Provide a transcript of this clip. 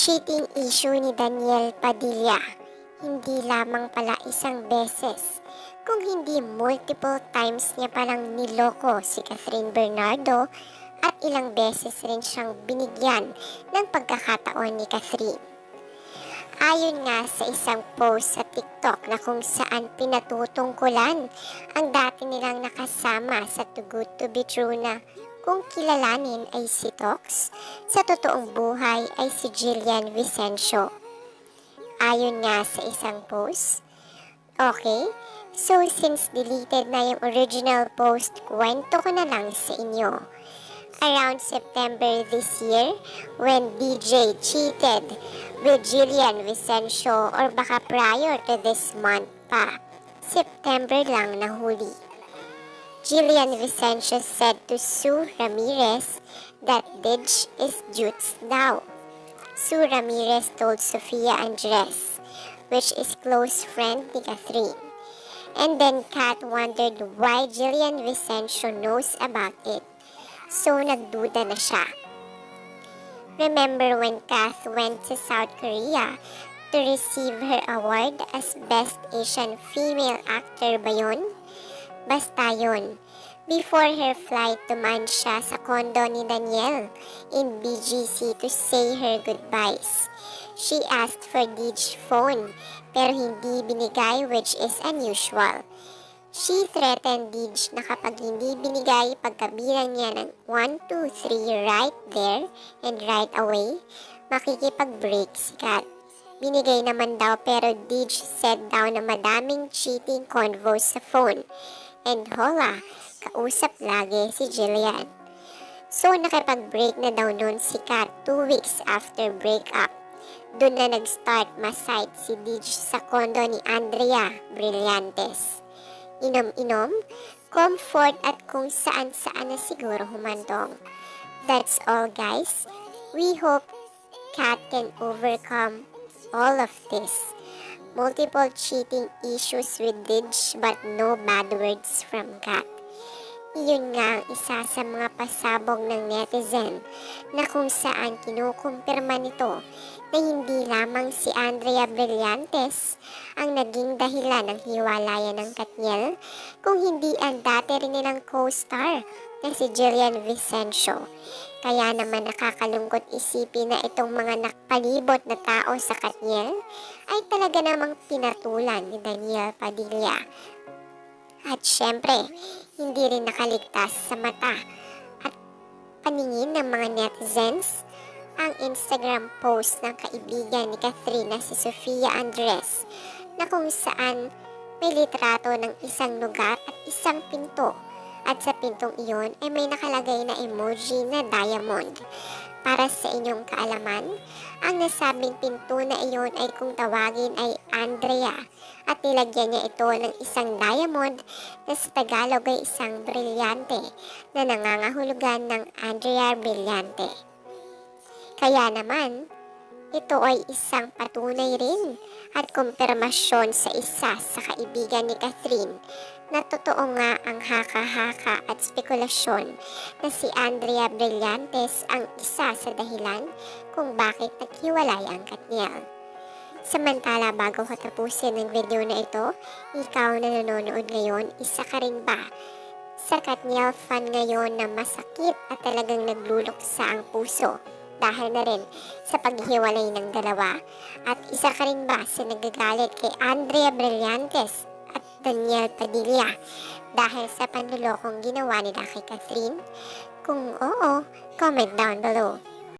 Cheating issue ni Daniel Padilla, hindi lamang pala isang beses, kung hindi multiple times niya palang niloko si Catherine Bernardo at ilang beses rin siyang binigyan ng pagkakataon ni Catherine. Ayon nga sa isang post sa TikTok na kung saan pinatutungkulan ang dati nilang nakasama sa Too Good To Be True na kung kilalanin ay si Tox, sa totoong buhay ay si Jillian Vicencio. Ayon nga sa isang post, okay, so since deleted na yung original post, kwento ko na lang sa inyo. Around September this year, when DJ cheated with Jillian Vicencio, or baka prior to this month pa, September lang nahuli. Jillian Vicencio said to Sue Ramirez that Didge is Jutes daw. Sue Ramirez told Sofia Andres, which is close friend ni Catherine. And then Kat wondered why Jillian Vicencio knows about it. So nagduda na siya. Remember when Kath went to South Korea to receive her award as Best Asian Female Actor ba yun? Basta yun. Before her flight, dumaan siya sa kondo ni Daniel in BGC to say her goodbyes. She asked for Didge's phone pero hindi binigay, which is unusual. She threatened Didge na kapag hindi binigay pagkabilang niya ng 1, 2, 3 right there and right away, makikipag-break si Kat. Binigay naman daw pero Didge said daw na madaming cheating convos sa phone. And hola, kausap lagi si Jillian. So nakipag-break na daw nun si Kat 2 weeks after breakup. Doon na nag-start masite si Didge sa kondo ni Andrea Brillantes. Inom-inom, comfort at kung saan-saan na siguro humantong. That's all guys. We hope Kat can overcome all of this. Multiple cheating issues with Didge but no bad words from Kat. Iyon nga ang isa sa mga pasabog ng netizen na kung saan kinukumpirma nito na hindi lamang si Andrea Brillantes ang naging dahilan ng hiwalayan ng Katniel, kung hindi ang dati rin nilang co-star na si Jillian Vicencio. Kaya naman nakakalungkot isipin na itong mga nakpalibot na tao sa Katniel ay talaga namang pinatulan ni Daniel Padilla. At syempre, hindi rin nakaligtas sa mata at paningin ng mga netizens ang Instagram post ng kaibigan ni Catherine na si Sofia Andres na kung saan may litrato ng isang lugar at isang pinto, at sa pintong iyon ay may nakalagay na emoji na diamond. Para sa inyong kaalaman, ang nasabing pinto na iyon ay kung tawagin ay Andrea at nilagyan niya ito ng isang diamond na sa Tagalog ay isang brilyante na nangangahulugan ng Andrea Brillante. Kaya naman, ito ay isang patunay rin at kumpirmasyon sa isa sa kaibigan ni Catherine na totoo nga ang haka-haka at spekulasyon na si Andrea Brillantes ang isa sa dahilan kung bakit naghiwalay ang Katniel. Samantala, bago ko tapusin ang video na ito, ikaw na nanonood ngayon, isa ka rin ba sa Katniel fan ngayon na masakit at talagang nagluluksa ang puso dahil na rin sa paghiwalay ng dalawa? At isa ka rin ba sa nagagalit kay Andrea Brillantes at Daniel Padilla dahil sa panlulokong ginawa nila kay Catherine? Kung oo, comment down below.